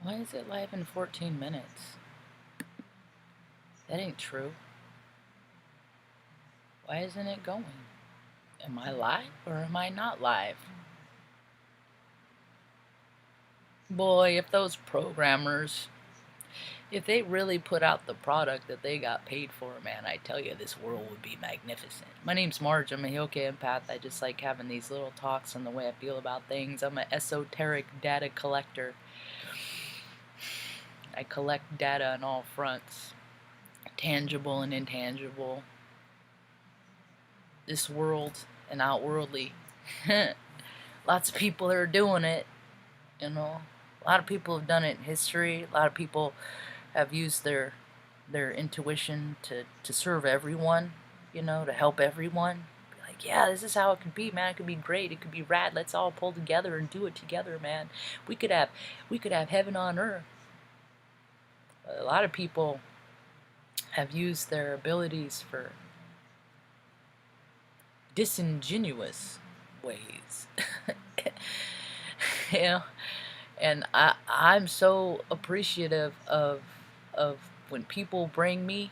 Why is it live in 14 minutes? That ain't true. Why isn't it going? Am I live or am I not live? Boy, if those programmers, if they really put out the product that they got paid for, man, I tell you, this world would be magnificent. My name's Marge. I'm a Hilke empath. I just like having these little talks on the way I feel about things. I'm an esoteric data collector. I collect data on all fronts, tangible and intangible, this world and outworldly. Lots of people are doing it, you know. A lot of people have done it in history. A lot of people have used their intuition to serve everyone, you know, to help everyone. Be like, yeah, this is how it could be, man. It could be great. It could be rad. Let's all pull together and do it together, man. We could have heaven on earth. A lot of people have used their abilities for disingenuous ways. You know, and I'm so appreciative of when people bring me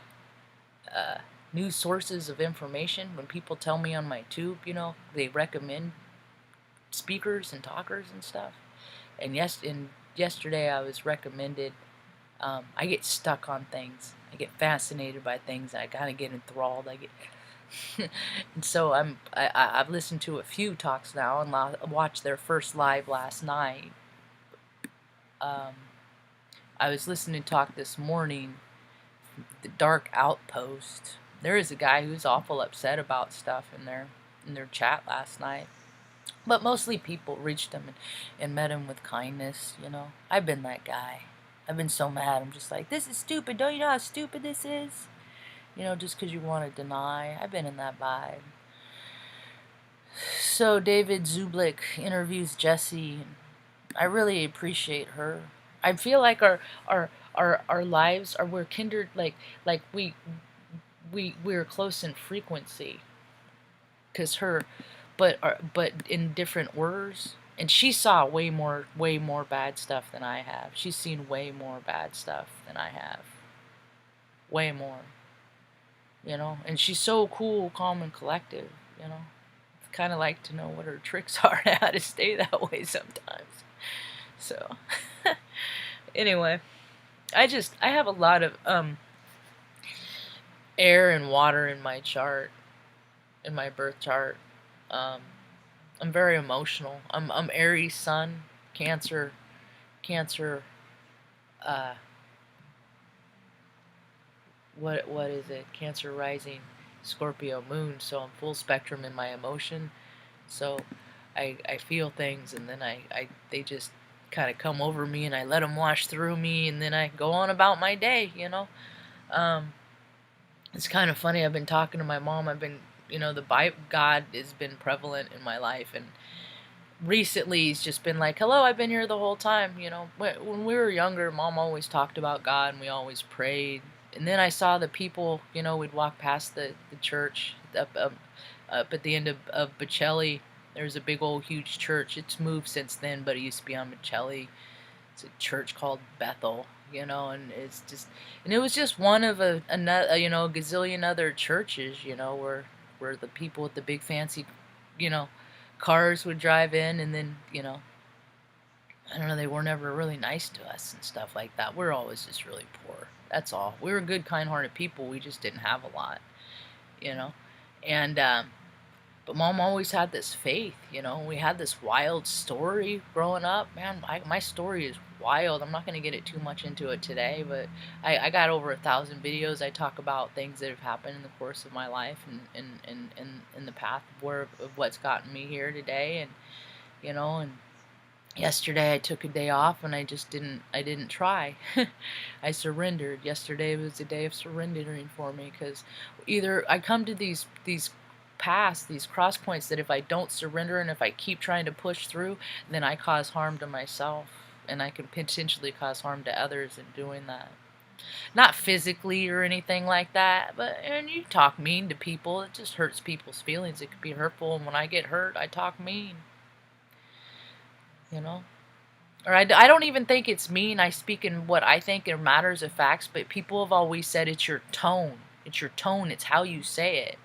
new sources of information. When people tell me on my tube, you know, they recommend speakers and talkers and stuff. And yesterday I was recommended. I get stuck on things. I get fascinated by things. I kind of get enthralled. And so I've listened to a few talks now and watched their first live last night. I was listening to talk this morning, the Dark Outpost. There is a guy who's awful upset about stuff in their chat last night. But mostly people reached him and met him with kindness, you know. I've been that guy. I've been so mad. I'm just like, this is stupid. Don't you know how stupid this is? You know, just because you want to deny. I've been in that vibe. So David Zublik interviews Jessie. I really appreciate her. I feel like our lives are we're kindred, like we're close in frequency. Cause her, but in different words. And she saw way more bad stuff than I have. She's seen way more bad stuff than I have. Way more. You know, and she's so cool, calm, and collective. You know, it's kind of like to know what her tricks are and how to stay that way sometimes. So, anyway, I have a lot of air and water in my chart, in my birth chart. I'm very emotional. I'm Aries Sun, Cancer, Cancer. Uh, what is it? Cancer rising, Scorpio Moon. So I'm full spectrum in my emotion. So I feel things, and then they just kind of come over me, and I let them wash through me, and then I go on about my day. You know. It's kind of funny. I've been talking to my mom. You know, the Bible, God has been prevalent in my life, and recently he's just been like, hello, I've been here the whole time. You know, when we were younger, Mom always talked about God, and we always prayed. And then I saw the people, you know, we'd walk past the church up at the end of Bocelli. There's a big old huge church. It's moved since then, but it used to be on Bocelli. It's a church called Bethel, you know, and it was just one of another, you know, a gazillion other churches, you know, where the people with the big fancy, you know, cars would drive in, and then, you know, I don't know, they were never really nice to us and stuff like that. We're always just really poor. That's all. We were good, kind-hearted people. We just didn't have a lot, you know, and but Mom always had this faith, you know. We had this wild story growing up. Man, my story is wild. I'm not going to get it too much into it today, but I got over 1,000 videos. I talk about things that have happened in the course of my life and in the path of what's gotten me here today. And, you know, and yesterday I took a day off and I didn't try. I surrendered. Yesterday was a day of surrendering for me, because either I come to these past these cross points that if I don't surrender and if I keep trying to push through, then I cause harm to myself, and I can potentially cause harm to others in doing that. Not physically or anything like that, but and you talk mean to people, it just hurts people's feelings. It could be hurtful, and when I get hurt, I talk mean. You know? Or I don't even think it's mean. I speak in what I think are matters of facts, but people have always said it's your tone. It's your tone. It's how you say it.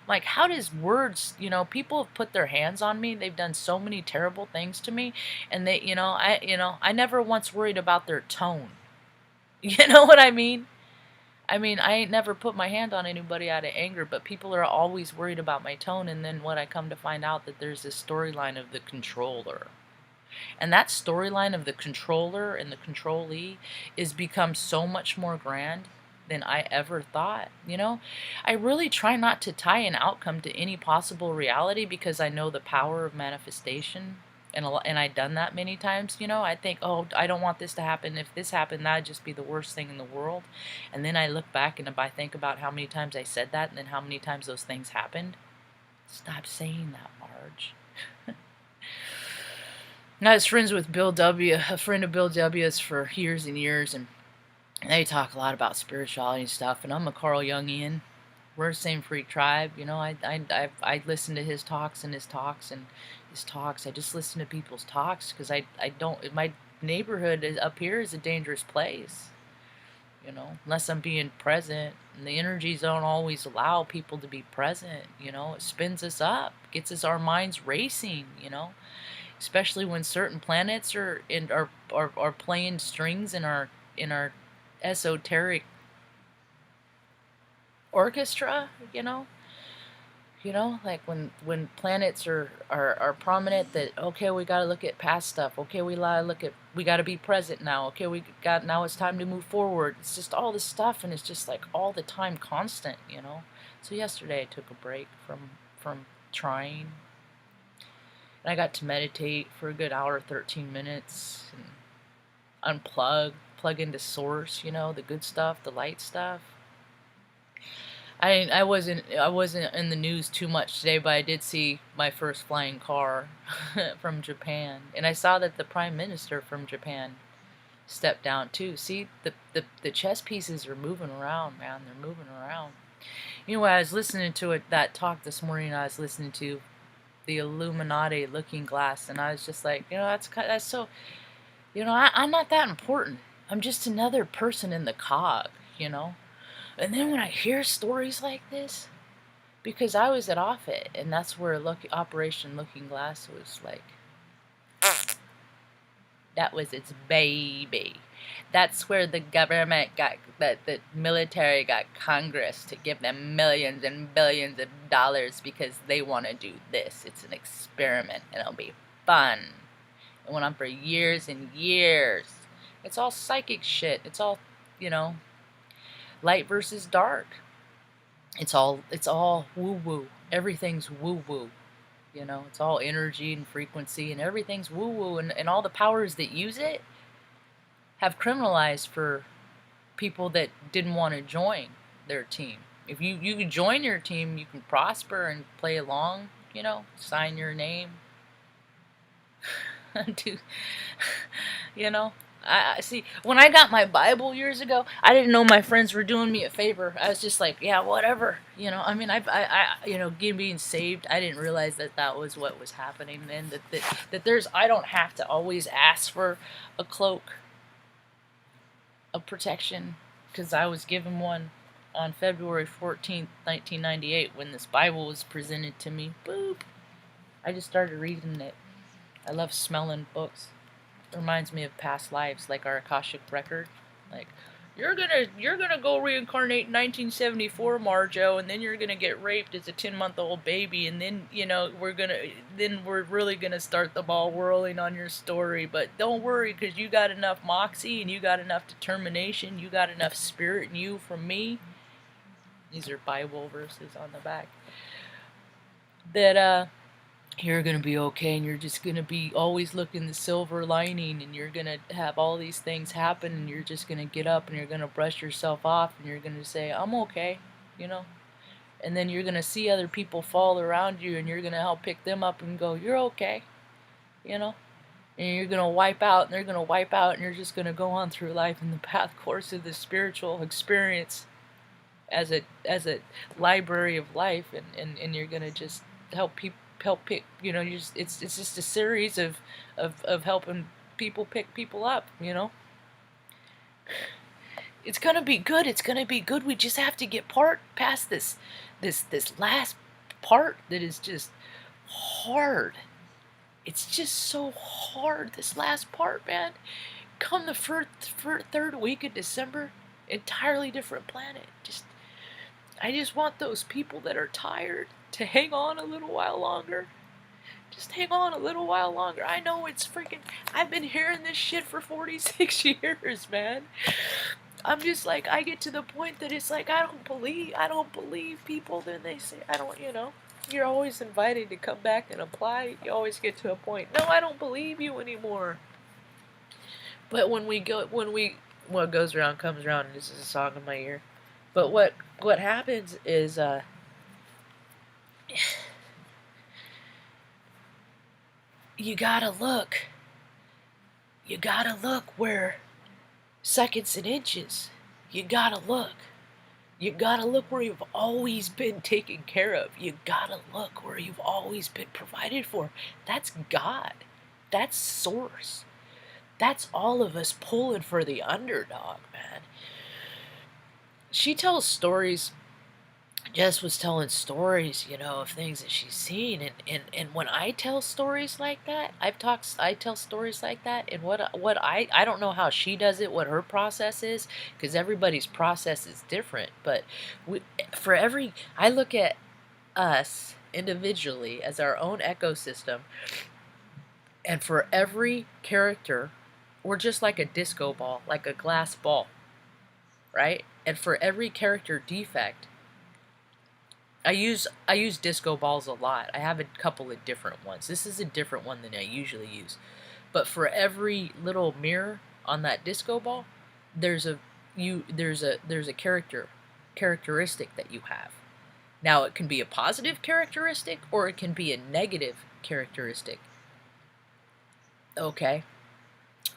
Like, how does words, people have put their hands on me. They've done so many terrible things to me. And I never once worried about their tone. You know what I mean? I mean, I ain't never put my hand on anybody out of anger, but people are always worried about my tone. And then when I come to find out that there's this storyline of the controller. And that storyline of the controller and the controllee is become so much more grand than I ever thought. I really try not to tie an outcome to any possible reality because I know the power of manifestation. And I've done that many times. I think, oh, I don't want this to happen. If this happened, that'd just be the worst thing in the world. And then I look back and if I think about how many times I said that and then how many times those things happened, stop saying that, Marge. I was friends with Bill W., a friend of Bill W.'s for years and years, and they talk a lot about spirituality and stuff, and I'm a Carl Jungian. We're the same freak tribe, I listen to his talks and his talks and his talks. I just listen to people's talks because I don't, my neighborhood up here is a dangerous place, unless I'm being present, and the energies don't always allow people to be present, it spins us up, gets us our minds racing, especially when certain planets are playing strings in our esoteric orchestra, like when planets are prominent, that okay, we got to look at past stuff, okay, we got to be present now, okay, now it's time to move forward. It's just all this stuff, and it's just like all the time constant. So yesterday I took a break from trying. And I got to meditate for a good hour, 13 minutes, and plug into source, the good stuff, the light stuff. I wasn't in the news too much today, but I did see my first flying car from Japan, and I saw that the Prime Minister from Japan stepped down too. See, the chess pieces are moving around, man. They're moving around. I was listening to that talk this morning. I was listening to the Illuminati Looking Glass, and I was just like, that's so, I'm not that important. I'm just another person in the cog, And then when I hear stories like this, because I was at Offit, and that's where Operation Looking Glass was like, that was its baby. That's where the government the military got Congress to give them millions and billions of dollars because they want to do this. It's an experiment, and it'll be fun. It went on for years and years. It's all psychic shit. It's all, light versus dark. It's all woo-woo. Everything's woo-woo. It's all energy and frequency, and everything's woo-woo, and all the powers that use it have criminalized for people that didn't want to join their team. If you can join your team, you can prosper and play along, sign your name. I see, when I got my Bible years ago, I didn't know my friends were doing me a favor. I was just like, yeah, whatever. I mean, being saved, I didn't realize that was what was happening, and that I don't have to always ask for a cloak of protection, because I was given one on February 14th, 1998, when this Bible was presented to me. Boop. I just started reading it. I love smelling books. It reminds me of past lives, like our Akashic record. Like, you're gonna go reincarnate in 1974, Marjo, and then you're gonna get raped as a 10-month-old baby, and then we're really gonna start the ball whirling on your story. But don't worry, because you got enough moxie, and you got enough determination, you got enough spirit in you from me. These are Bible verses on the back. That you're going to be okay, and you're just going to be always looking the silver lining, and you're going to have all these things happen, and you're just going to get up, and you're going to brush yourself off, and you're going to say, I'm okay, and then you're going to see other people fall around you, and you're going to help pick them up and go, you're okay, and you're going to wipe out, and they're going to wipe out, and you're just going to go on through life in the path course of the spiritual experience as a library of life, and you're going to help pick, it's just a series of helping people pick people up, you know. It's gonna be good. It's gonna be good. We just have to get past this last part that is just hard. It's just so hard. This last part, man. Come the third week of December, entirely different planet. I just want those people that are tired to hang on a little while longer. Just hang on a little while longer. I know it's freaking. I've been hearing this shit for 46 years, man. I'm just like, I get to the point that it's like, I don't believe people. Then they say, I don't, you know. You're always invited to come back and apply. You always get to a point. No, I don't believe you anymore. But what goes around comes around. This is a song in my ear. But what happens is, you gotta look. You gotta look where seconds and inches. You gotta look. You gotta look where you've always been taken care of. You gotta look where you've always been provided for. That's God. That's Source. That's all of us pulling for the underdog, man. She tells stories. Jess was telling stories, you know, of things that she's seen, and when I tell stories like that, I tell stories like that, and what I don't know how she does it, what her process is, because everybody's process is different, but I look at us individually as our own ecosystem, and for every character, we're just like a disco ball, like a glass ball, right? And for every character defect, I use disco balls a lot. I have a couple of different ones. This is a different one than I usually use. But for every little mirror on that disco ball, there's a characteristic that you have. Now it can be a positive characteristic or it can be a negative characteristic. Okay?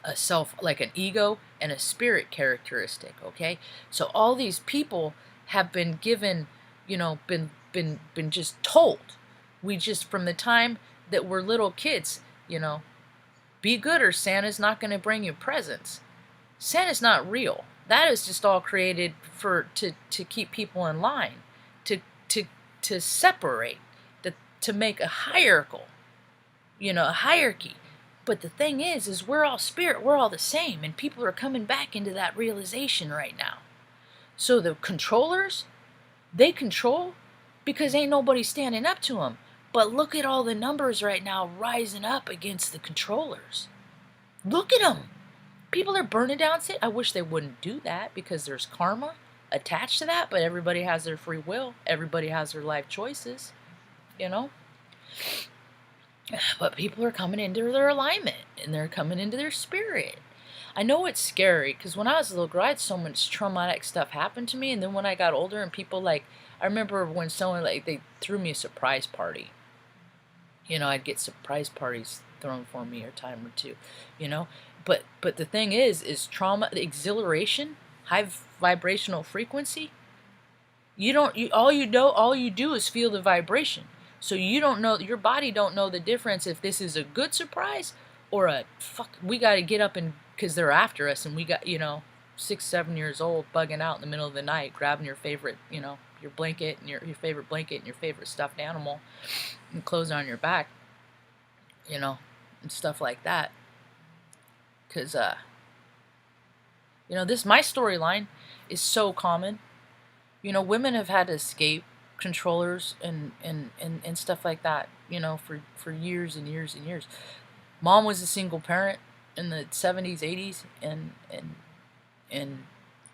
A self, like an ego and a spirit characteristic, okay? So all these people have been given, you know, been just told. We just, from the time that we're little kids, you know, be good or Santa's not going to bring you presents. Santa's not real. That is just all created to keep people in line, to separate, to make a hierarchy, you know, a hierarchy. But the thing is we're all spirit, we're all the same, and people are coming back into that realization right now. So the controllers, they control because ain't nobody standing up to them. But look at all the numbers right now rising up against the controllers. Look at them. People are burning down. I wish they wouldn't do that because there's karma attached to that, but everybody has their free will. Everybody has their life choices, you know? But people are coming into their alignment and they're coming into their spirit. I know it's scary because when I was a little girl, I had so much traumatic stuff happen to me. And then when I got older and people like, I remember when someone like, they threw me a surprise party. You know, I'd get surprise parties thrown for me a time or two, you know. But the thing is trauma, the exhilaration, high vibrational frequency. All you do is feel the vibration. So you don't know, your body don't know the difference if this is a good surprise or a we got to get up and, because they're after us and we got, you know, 6, 7 years old bugging out in the middle of the night, grabbing your favorite, you know, your blanket and your favorite blanket and your favorite stuffed animal and clothes on your back, you know, and stuff like that. Because, you know, my storyline is so common. You know, women have had to escape controllers and stuff like that, you know, for years and years and years. Mom was a single parent in the 70s, 80s, and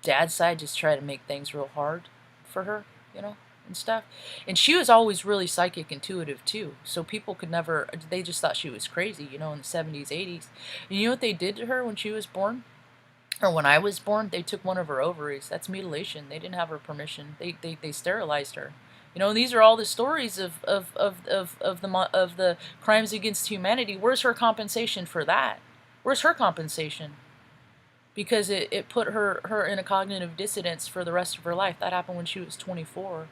dad's side just tried to make things real hard for her, you know, and stuff. And she was always really psychic intuitive too, so people could never, they just thought she was crazy, you know, in the 70s, 80s. And you know what they did to her when she was born? Or when I was born, they took one of her ovaries. That's mutilation. They didn't have her permission. They sterilized her. You know, these are all the stories of the crimes against humanity. Where's her compensation for that? Where's her compensation? Because it put her in a cognitive dissonance for the rest of her life. That happened when she was 24.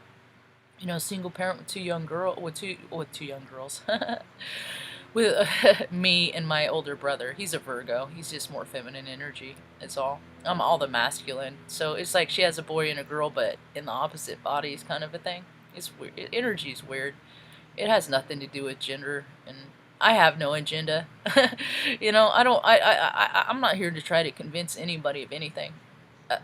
You know, single parent with two young girls, with me and my older brother. He's a Virgo. He's just more feminine energy. That's all. I'm all the masculine. So it's like she has a boy and a girl, but in the opposite bodies, kind of a thing. It's weird. Energy's weird. It has nothing to do with gender, and I have no agenda. You know, I don't. I'm not here to try to convince anybody of anything. Uh,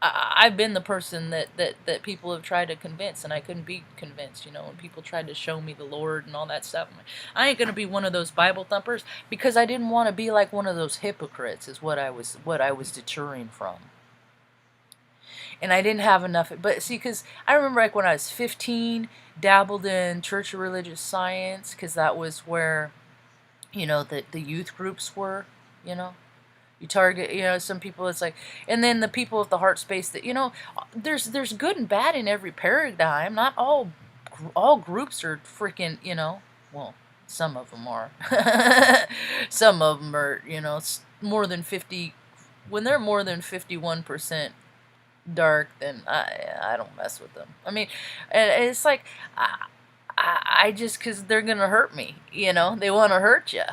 I've been the person that people have tried to convince, and I couldn't be convinced. You know, when people tried to show me the Lord and all that stuff, I'm like, I ain't gonna be one of those Bible thumpers because I didn't want to be like one of those hypocrites. Is what I was deterring from, and I didn't have enough. But see, because I remember like when I was 15, dabbled in Church of Religious Science because that was where the youth groups were. You know, you target, some people, it's like, and then the people with the heart space that, there's good and bad in every paradigm. Not all groups are freaking, well, some of them are. Some of them are, more than 50, when they're more than 51% dark, then I don't mess with them. I mean, it's like, I just, because they're going to hurt me, they want to hurt you.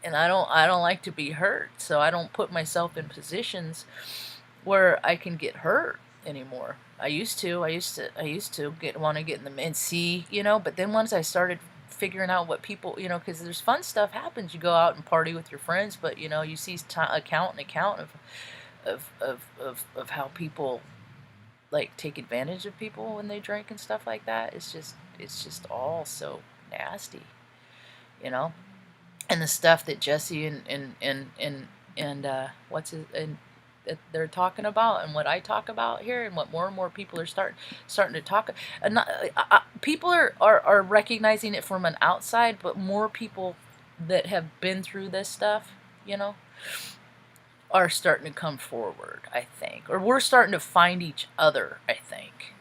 And I don't like to be hurt, so I don't put myself in positions where I can get hurt anymore. I used to want to get in them and see, but then once I started figuring out what people, because there's fun stuff happens. You go out and party with your friends, but you see account of how people like take advantage of people when they drink and stuff like that. It's just all so nasty, you know. And the stuff that Jesse and what's his and that they're talking about, and what I talk about here, and what more and more people are starting to talk. And people are recognizing it from an outside, but more people that have been through this stuff, are starting to come forward. I think, or we're starting to find each other. I think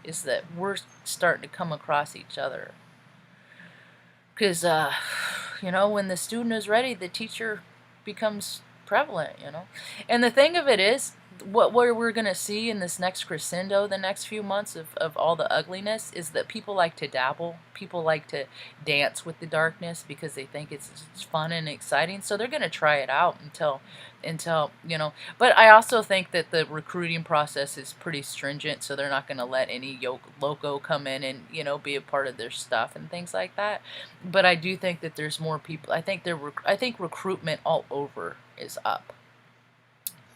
is that we're starting to come across each other. Because, when the student is ready, the teacher becomes prevalent, And the thing of it is, what we're going to see in this next crescendo, the next few months of all the ugliness, is that people like to dabble. People like to dance with the darkness because they think it's fun and exciting. So they're going to try it out until, But I also think that the recruiting process is pretty stringent, so they're not going to let any loco come in and, be a part of their stuff and things like that. But I do think that there's more people. I think recruitment all over is up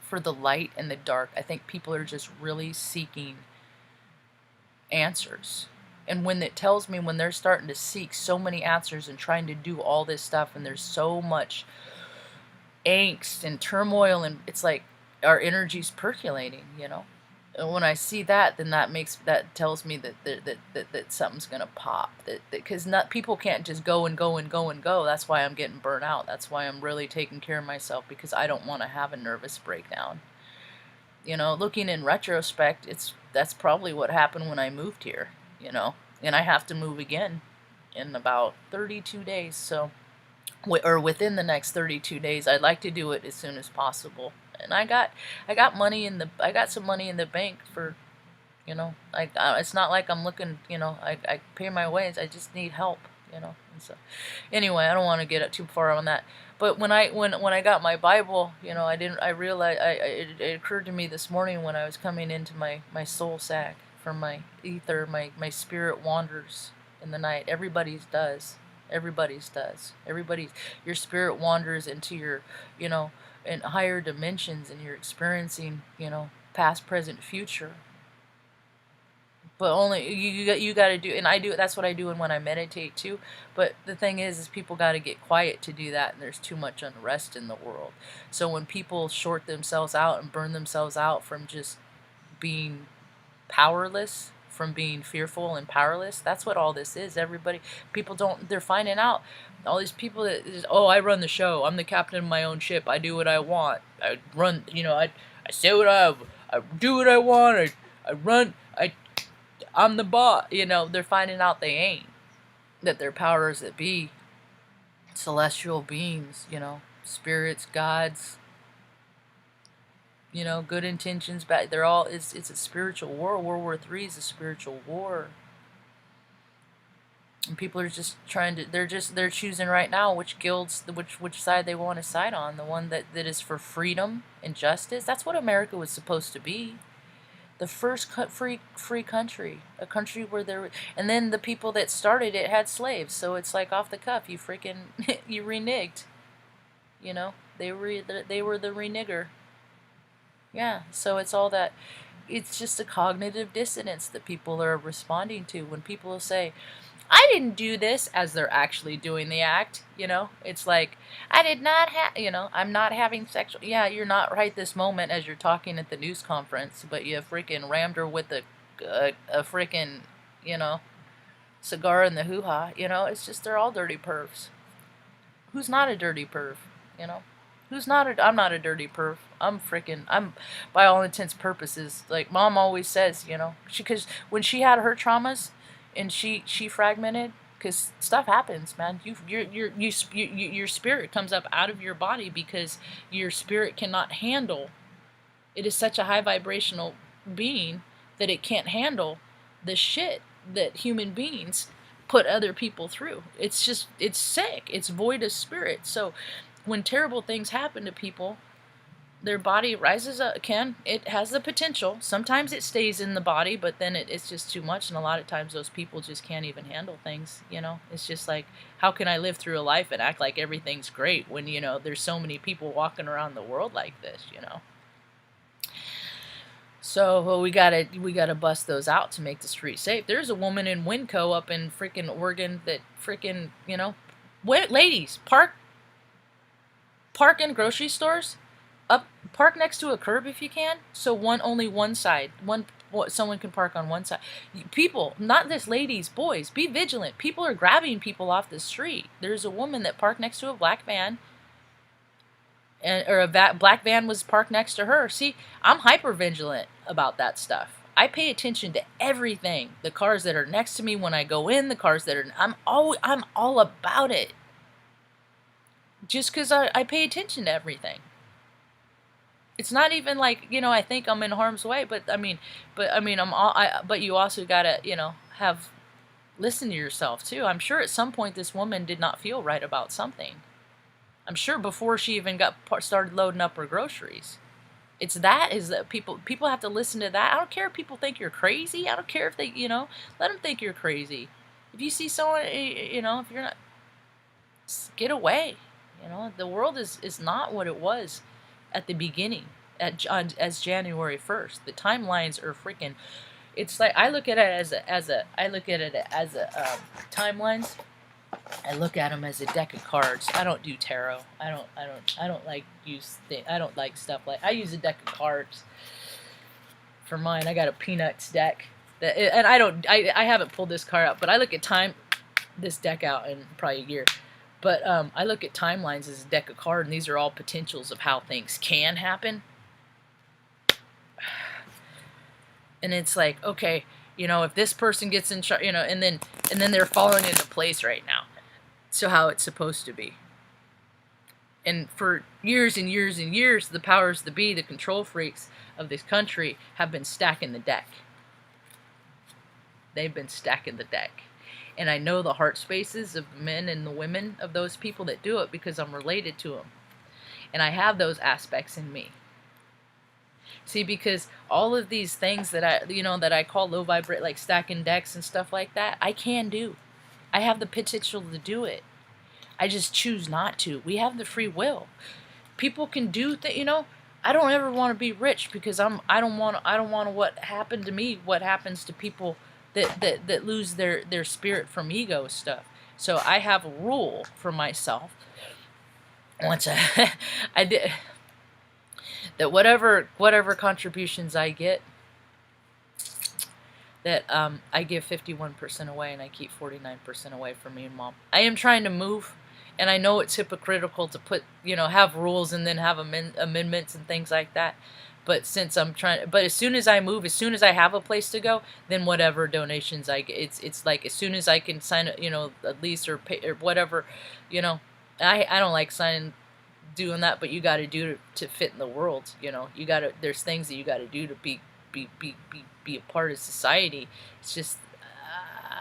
for the light and the dark. I think people are just really seeking answers. And when it tells me when they're starting to seek so many answers and trying to do all this stuff, and there's so much angst and turmoil, and it's like our energy's percolating, And when I see that, then that tells me that something's gonna pop. Because people can't just go and go and go and go. That's why I'm getting burnt out. That's why I'm really taking care of myself, because I don't want to have a nervous breakdown. Looking in retrospect, that's probably what happened when I moved here. And I have to move again in about 32 days. So, or within the next 32 days, I'd like to do it as soon as possible. And I got some money in the bank for, it's not like I'm looking, I pay my ways. I just need help, And so, anyway, I don't want to get too far on that. But when I got my Bible, I realized, it occurred to me this morning when I was coming into my soul sack from my ether, my spirit wanders in the night. Everybody's does. Your spirit wanders into your, in higher dimensions, and you're experiencing, past, present, future. But only you got to do, and I do. That's what I do when I meditate too. But the thing is people got to get quiet to do that, and there's too much unrest in the world. So when people short themselves out and burn themselves out from just being powerless, from being fearful and powerless, that's what all this is. They're finding out. All these people that I run the show. I'm the captain of my own ship. I do what I want. I run. I say what I do what I want. I run. I'm the boss. They're finding out they ain't. That they're powers that be, celestial beings. Spirits, gods. Good intentions. Bad. They're all. It's a spiritual war. World War III is a spiritual war. And people are just trying to, they're choosing right now which guilds, which side they want to side on. The one that is for freedom and justice. That's what America was supposed to be. The first free country, a country where there, and then the people that started it had slaves. So it's like off the cuff, you freaking you reneged. You know, they were the renigger. Yeah, so it's all that. It's just a cognitive dissonance that people are responding to when people say, I didn't do this, as they're actually doing the act, you know? It's like, I did not have, you know, I'm not having sexual, yeah, you're not right this moment as you're talking at the news conference, but you freaking rammed her with a freaking, you know, cigar in the hoo-ha, you know? It's just, they're all dirty pervs. Who's not a dirty perv, you know? I'm not a dirty perv. I'm, by all intents purposes, like Mom always says, you know, because when she had her traumas, and she fragmented, because stuff happens, man. Your spirit comes up out of your body because your spirit cannot handle. It is such a high vibrational being that it can't handle the shit that human beings put other people through. It's just, it's sick. It's void of spirit. So when terrible things happen to people, their body rises up. It has the potential. Sometimes it stays in the body, but then it's just too much, and a lot of times those people just can't even handle things, you know? It's just like, how can I live through a life and act like everything's great when, you know, there's so many people walking around the world like this, you know? So, well, we gotta bust those out to make the street safe. There's a woman in Winco up in freaking Oregon that freaking, you know, ladies, park in grocery stores, park next to a curb if you can, so only one side, someone can park on one side. People, not just ladies, boys, be vigilant. People are grabbing people off the street. There's a woman that parked next to a black van, black van was parked next to her. See, I'm hyper vigilant about that stuff. I pay attention to everything. The cars that are next to me when I go in, the cars that are, I'm all about it. Just because I pay attention to everything. It's not even like, you know, I think I'm in harm's way, but you also gotta, you know, listen to yourself too. I'm sure at some point this woman did not feel right about something. I'm sure before she even started loading up her groceries. Is that people have to listen to that. I don't care if people think you're crazy. I don't care if they, you know, let them think you're crazy. If you see someone, you know, if you're not, get away. You know, the world is not what it was at the beginning, as January 1st. The timelines are freaking. It's like I look at it as a timelines. I look at them as a deck of cards. I don't do tarot. I don't like I don't like stuff like. I use a deck of cards for mine. I got a Peanuts deck and I haven't pulled this card out, but I look at this deck out in probably a year. But I look at timelines as a deck of cards, and these are all potentials of how things can happen. And it's like, okay, you know, if this person gets in charge, you know, and then they're falling into place right now. So how it's supposed to be. And for years and years and years, the powers that be, the control freaks of this country, have been stacking the deck. They've been stacking the deck. And I know the heart spaces of the men and the women of those people that do it because I'm related to them. And I have those aspects in me. See, because all of these things that I call low vibrate, like stacking decks and stuff like that, I can do. I have the potential to do it. I just choose not to. We have the free will. People can do you know, I don't ever want to be rich because I don't want what happened to me, what happens to people that lose their spirit from ego stuff. So I have a rule for myself. Once I did that, whatever contributions I get, that I give 51% away and I keep 49% away for me and Mom. I am trying to move, and I know it's hypocritical to put, you know, have rules and then have amendments and things like that. But as soon as I move, as soon as I have a place to go, then whatever donations I get, it's like as soon as I can sign, you know, a lease or pay or whatever, you know, I don't like doing that, but you got to do to fit in the world, you know. There's things that you got to do to be a part of society. It's just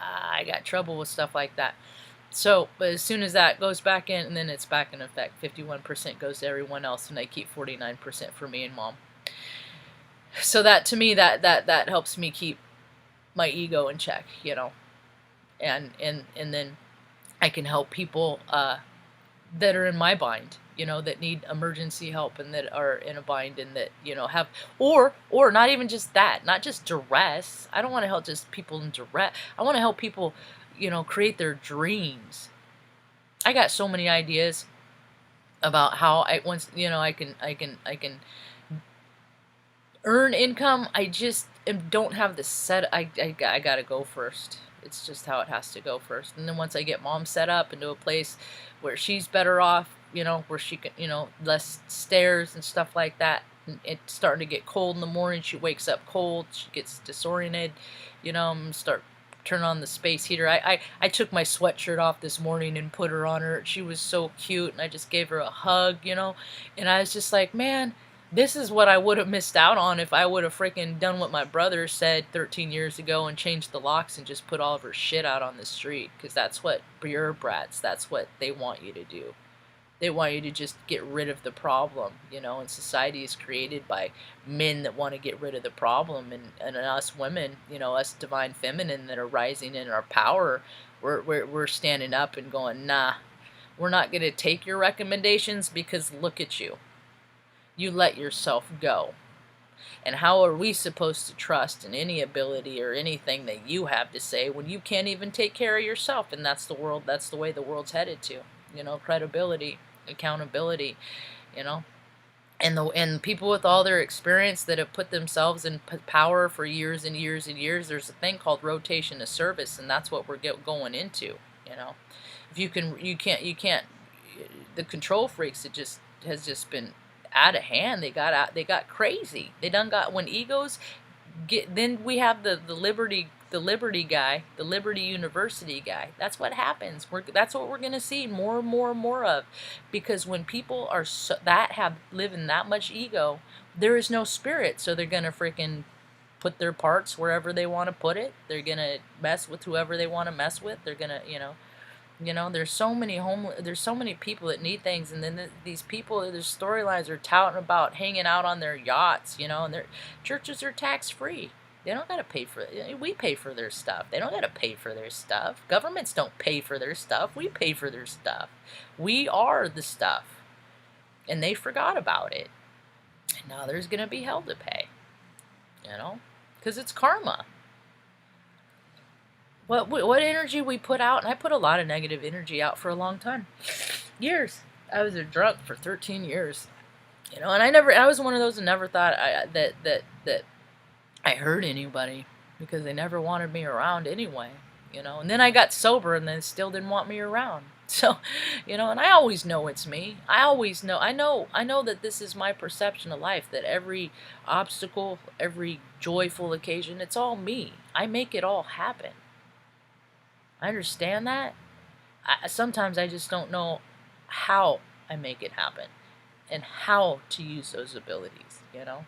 I got trouble with stuff like that. So, but as soon as that goes back in, and then it's back in effect, 51% goes to everyone else, and I keep 49% for me and mom. So that, to me, that helps me keep my ego in check, you know, and then I can help people that are in my bind, you know, that need emergency help and that are in a bind and that, you know, have, or not even just that, not just duress. I don't want to help just people in duress. I want to help people, you know, create their dreams. I got so many ideas about how I can earn income. I just don't have the set. I gotta go first. It's just how it has to go first. And then once I get mom set up into a place where she's better off, you know, where she can, you know, less stairs and stuff like that. And it's starting to get cold in the morning. She wakes up cold. She gets disoriented. You know, I'm gonna start turn on the space heater. I took my sweatshirt off this morning and put her on her. She was so cute, and I just gave her a hug, you know. And I was just like, man, this is what I would have missed out on if I would have freaking done what my brother said 13 years ago and changed the locks and just put all of her shit out on the street. Because that's what bureaucrats, that's what they want you to do. They want you to just get rid of the problem, you know, and society is created by men that want to get rid of the problem, and us women, you know, us divine feminine that are rising in our power, we're standing up and going, nah, we're not going to take your recommendations because look at you. You let yourself go. And how are we supposed to trust in any ability or anything that you have to say when you can't even take care of yourself? And that's the world, that's the way the world's headed to, you know, credibility, accountability, you know. And people with all their experience that have put themselves in power for years and years and years, there's a thing called rotation of service, and that's what we're going into, you know. If you can't, the control freaks, it just has just been out of hand. They got crazy. They done got, when egos get, then we have the liberty guy, the Liberty University guy. That's what happens. That's what we're gonna see more and more and more of, because when people are live in that much ego, there is no spirit. So they're gonna freaking put their parts wherever they want to put it. They're gonna mess with whoever they want to mess with. They're gonna, you know, there's so many people that need things, and then these people, their storylines are touting about hanging out on their yachts, you know, and their churches are tax-free. They don't got to pay for it. We pay for their stuff. They don't got to pay for their stuff. Governments don't pay for their stuff. We pay for their stuff. We are the stuff. And they forgot about it. And now there's going to be hell to pay, you know, because it's karma. What energy we put out, and I put a lot of negative energy out for a long time. Years. I was a drunk for 13 years. You know, and I was one of those that never thought that I hurt anybody, because they never wanted me around anyway, you know. And then I got sober, and they still didn't want me around. So, you know, and I always know it's me. I know that this is my perception of life, that every obstacle, every joyful occasion, it's all me. I make it all happen. I understand that. Sometimes I just don't know how I make it happen and how to use those abilities, you know.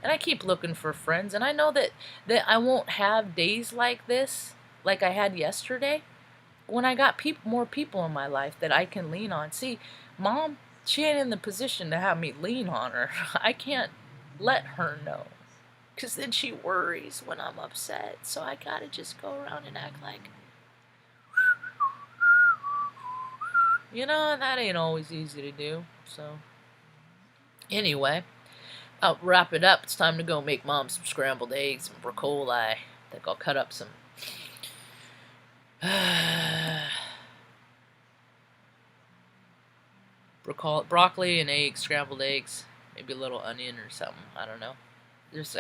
And I keep looking for friends, and I know that I won't have days like this, like I had yesterday, when I got more people in my life that I can lean on. See, Mom, she ain't in the position to have me lean on her. I can't let her know, because then she worries when I'm upset. So I gotta just go around and act like, you know, that ain't always easy to do. So, anyway, I'll wrap it up. It's time to go make Mom some scrambled eggs and broccoli. I think I'll cut up some broccoli and eggs, scrambled eggs, maybe a little onion or something. I don't know.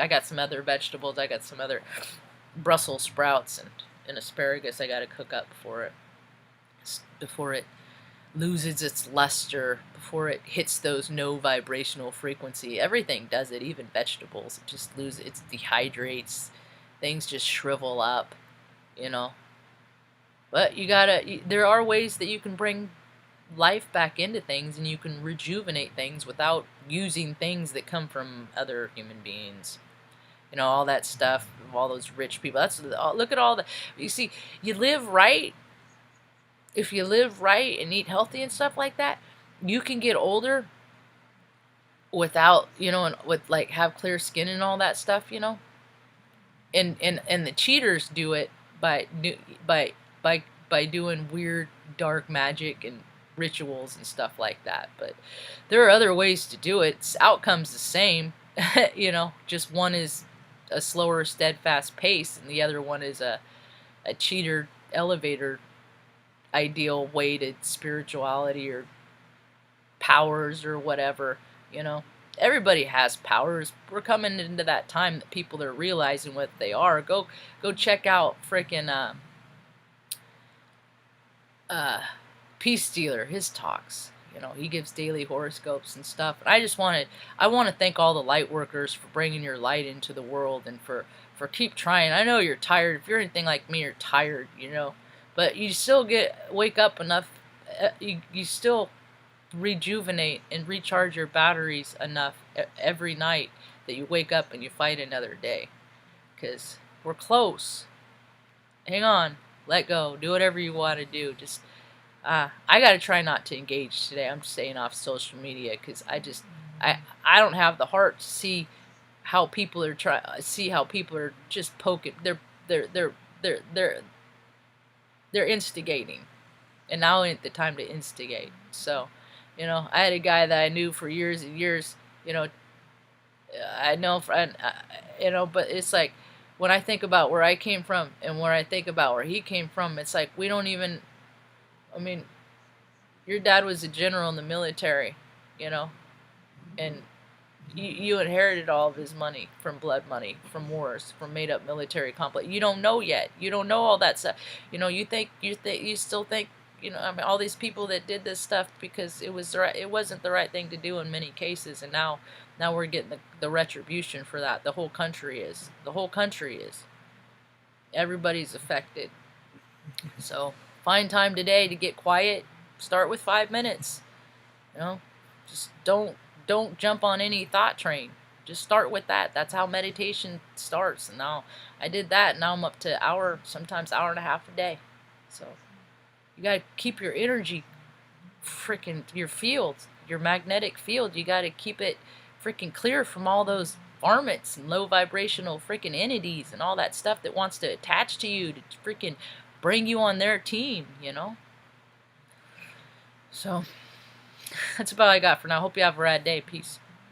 I got some other vegetables. I got some other Brussels sprouts and asparagus I got to cook up before it loses its luster, before it hits those no vibrational frequency. Everything does it, even vegetables. It just loses, it dehydrates. Things just shrivel up, you know. But there are ways that you can bring life back into things, and you can rejuvenate things without using things that come from other human beings. You know, all that stuff, all those rich people. Look at all the, you see, you live right. If you live right and eat healthy and stuff like that, you can get older without, you know, and with like have clear skin and all that stuff, you know. And the cheaters do it by by by doing weird dark magic and rituals and stuff like that. But there are other ways to do it. Outcome's the same, you know. Just one is a slower, steadfast pace, and the other one is a cheater elevator ideal way to spirituality or powers or whatever, you know. Everybody has powers. We're coming into that time that people are realizing what they are. Go check out freaking Peace Stealer, his talks. You know, he gives daily horoscopes and stuff. And I want to thank all the light workers for bringing your light into the world and for keep trying. I know you're tired. If you're anything like me, you're tired, you know. But you still wake up enough. You still rejuvenate and recharge your batteries enough every night that you wake up and you fight another day. Because we're close. Hang on. Let go. Do whatever you want to do. Just, I got to try not to engage today. I'm staying off social media because I don't have the heart to see how people are just poking. They're instigating. And now ain't the time to instigate. So, you know, I had a guy that I knew for years and years, you know, you know, but it's like, when I think about where I came from and where I think about where he came from, it's like, we don't even, I mean, your dad was a general in the military, you know, and you inherited all of his money from blood money, from wars, from made up military complex. You don't know yet. You don't know all that stuff. You know, you still think, you know, I mean, all these people that did this stuff because it wasn't the right thing to do in many cases, and now we're getting the retribution for that. The whole country is. Everybody's affected. So find time today to get quiet. Start with 5 minutes. You know, just don't jump on any thought train. Just start with that. That's how meditation starts. And now I did that. Now I'm up to sometimes hour and a half a day. So you got to keep your energy freaking, your field, your magnetic field. You got to keep it freaking clear from all those varmints and low vibrational freaking entities and all that stuff that wants to attach to you to freaking bring you on their team, you know. So that's about all I got for now. Hope you have a rad day. Peace.